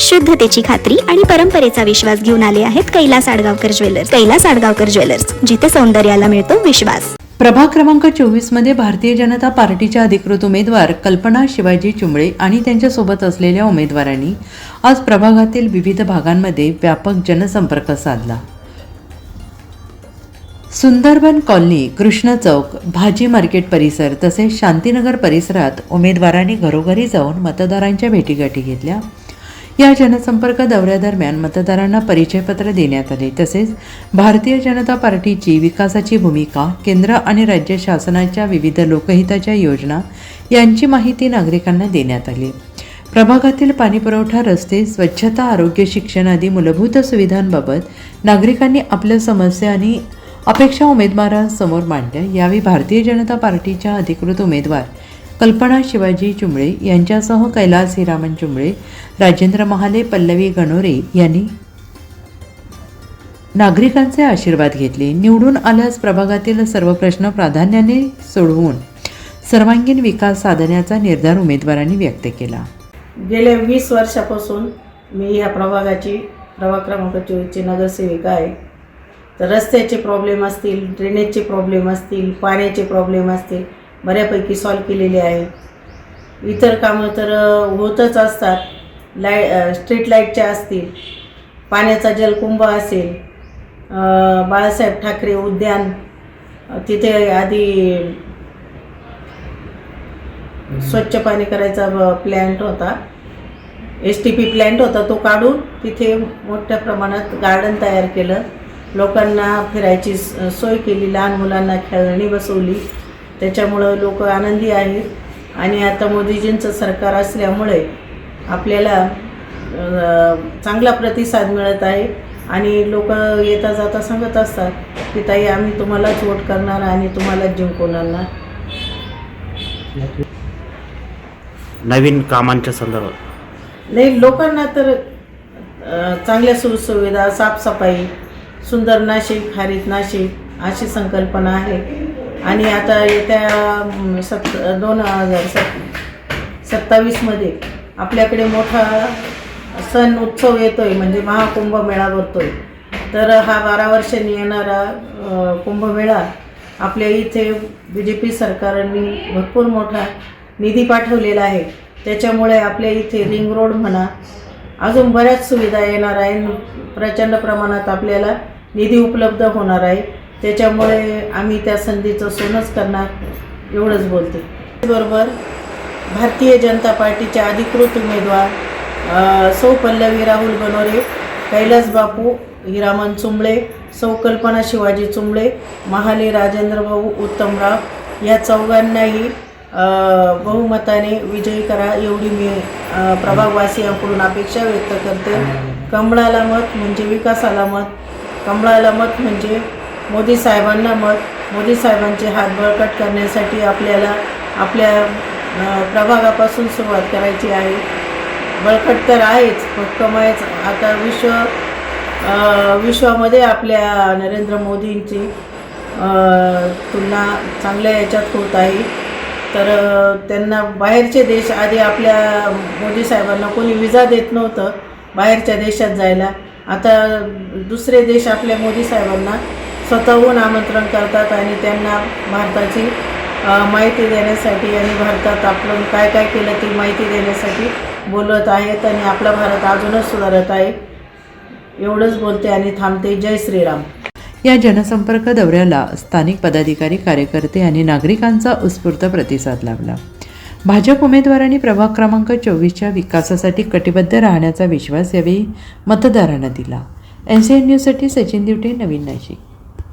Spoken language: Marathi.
शुद्धतेची खात्री आणि परंपरेचा विश्वास घेऊन आले आहेत कैलास आडगावकर ज्वेलर्स. कैलास आडगावकर ज्वेलर्स, जिथे सौंदर्याला मिळतो विश्वास. प्रभाग क्रमांक 24 मध्ये भारतीय जनता पार्टीच्या अधिकृत उमेदवार कल्पना शिवाजी चुंबळे आणि त्यांच्यासोबत असलेल्या उमेदवारांनी आज प्रभागातील विविध भागांमध्ये व्यापक जनसंपर्क साधला. सुंदरबन कॉलनी, कृष्ण चौक, भाजी मार्केट परिसर तसेच शांतीनगर परिसरात उमेदवारांनी घरोघरी जाऊन मतदारांच्या भेटीगाठी घेतल्या. या जनसंपर्क दौऱ्यादरम्यान मतदारांना परिचयपत्र देण्यात आले. तसेच भारतीय जनता पार्टीची विकासाची भूमिका, केंद्र आणि राज्य शासनाच्या विविध लोकहिताच्या योजना यांची माहिती नागरिकांना देण्यात आली. प्रभागातील पाणीपुरवठा, रस्ते, स्वच्छता, आरोग्य, शिक्षण आदी मूलभूत सुविधांबाबत नागरिकांनी आपल्या समस्या आणि अपेक्षा उमेदवारांसमोर मांडल्या. यावेळी भारतीय जनता पार्टीच्या अधिकृत उमेदवार कल्पना शिवाजी चुंबळे यांच्यासह कैलास हिरामन चुंबळे, राजेंद्र महाले, पल्लवी गणोरे यांनी नागरिकांचे आशीर्वाद घेतले. निवडून आल्यास प्रभागातील सर्व प्रश्न प्राधान्याने सोडवून सर्वांगीण विकास साधण्याचा निर्धार उमेदवारांनी व्यक्त केला. गेल्या 20 वर्षापासून मी या प्रभागाची प्रभाग क्रमांक 24ची नगरसेविका आहे. तर रस्त्याचे प्रॉब्लेम असतील, ड्रेनेजचे प्रॉब्लेम असतील, पाण्याचे प्रॉब्लेम असतील, बऱ्यापैकी सॉल्व केलेले आहे. इतर कामं तर होतच असतात. स्ट्रीट लाईटच्या असतील, पाण्याचा जलकुंभ असेल, बाळासाहेब ठाकरे उद्यान, तिथे आधी स्वच्छ पाणी करायचा प्लॅन्ट होता, STP प्लॅन्ट होता, तो काढून तिथे मोठ्या प्रमाणात गार्डन तयार केलं. लोकांना फिरायची सोय केली, लहान मुलांना खेळणी बसवली. त्याच्यामुळं लोक आनंदी आहेत. आणि आता मोदीजींचं सरकार असल्यामुळे आपल्याला चांगला प्रतिसाद मिळत आहे. आणि लोक येता जाता सांगत असतात की ताई, आम्ही तुम्हालाच वोट करणार आणि तुम्हालाच जिंकून आणणार. नवीन कामांच्या संदर्भात नाही, लोकांना तर चांगल्या सुखसुविधा, साफसफाई, सुंदर नाशिक, हरित नाशिक अशी संकल्पना आहे. आणि आता येत्या 2027मध्ये आपल्याकडे मोठा सण उत्सव येतो आहे, म्हणजे महाकुंभमेळा भरतो आहे. तर हा 12 वर्षांनी येणारा कुंभमेळा आपल्या इथे BJP सरकारने भरपूर मोठा निधी पाठवलेला आहे. त्याच्यामुळे आपल्या इथे रिंग रोड म्हणा, अजून बऱ्याच सुविधा येणार आहे. प्रचंड प्रमाणात आपल्याला निधी उपलब्ध होणार आहे. त्याच्यामुळे आम्ही त्या संधीचं सोनच करणार, एवढंच बोलते. बरोबर भारतीय जनता पार्टीच्या अधिकृत उमेदवार सौ पल्लवी राहुल गणोरे, कैलास बापू हिरामन चुंबळे, सौ कल्पना शिवाजी चुंबळे, महाले राजेंद्र भाऊ उत्तमराव या चौघांनाही बहुमताने विजयी करा, एवढी मी प्रभागवासियांकडून अपेक्षा व्यक्त करते. कमळाला मत म्हणजे विकासाला मत, कमळाला मत म्हणजे मोदी साहेबांना मत. मोदी साहेबांचे हात बळकट करण्यासाठी आपल्याला आपल्या प्रभागापासून सुरुवात करायची आहे. बळकट तर आहेच, भक्कम आहेच. आता विश्वामध्ये आपल्या नरेंद्र मोदींची तुलना चांगल्या याच्यात होत आहे. तर त्यांना बाहेरचे देश, आधी आपल्या मोदी साहेबांना कोणी विजा देत नव्हतं बाहेरच्या देशात जायला. आता दुसरे देश आपल्या मोदी साहेबांना स्वतःहून आमंत्रण करतात आणि त्यांना भारताची माहिती देण्यासाठी आणि भारतात आपण काय काय केलं ती माहिती देण्यासाठी बोलत आहेत. आणि आपला भारत अजूनच सुधारत आहे. एवढंच बोलते आणि थांबते. जय श्रीराम. या जनसंपर्क दौऱ्याला स्थानिक पदाधिकारी, कार्यकर्ते आणि नागरिकांचा उत्स्फूर्त प्रतिसाद लाभला. भाजप उमेदवारांनी प्रभाग क्रमांक 24च्या विकासासाठी कटिबद्ध राहण्याचा विश्वास यावेळी मतदारांना दिला. NCN न्यूजसाठी सचिन दिवटे, नवीन नाशिक.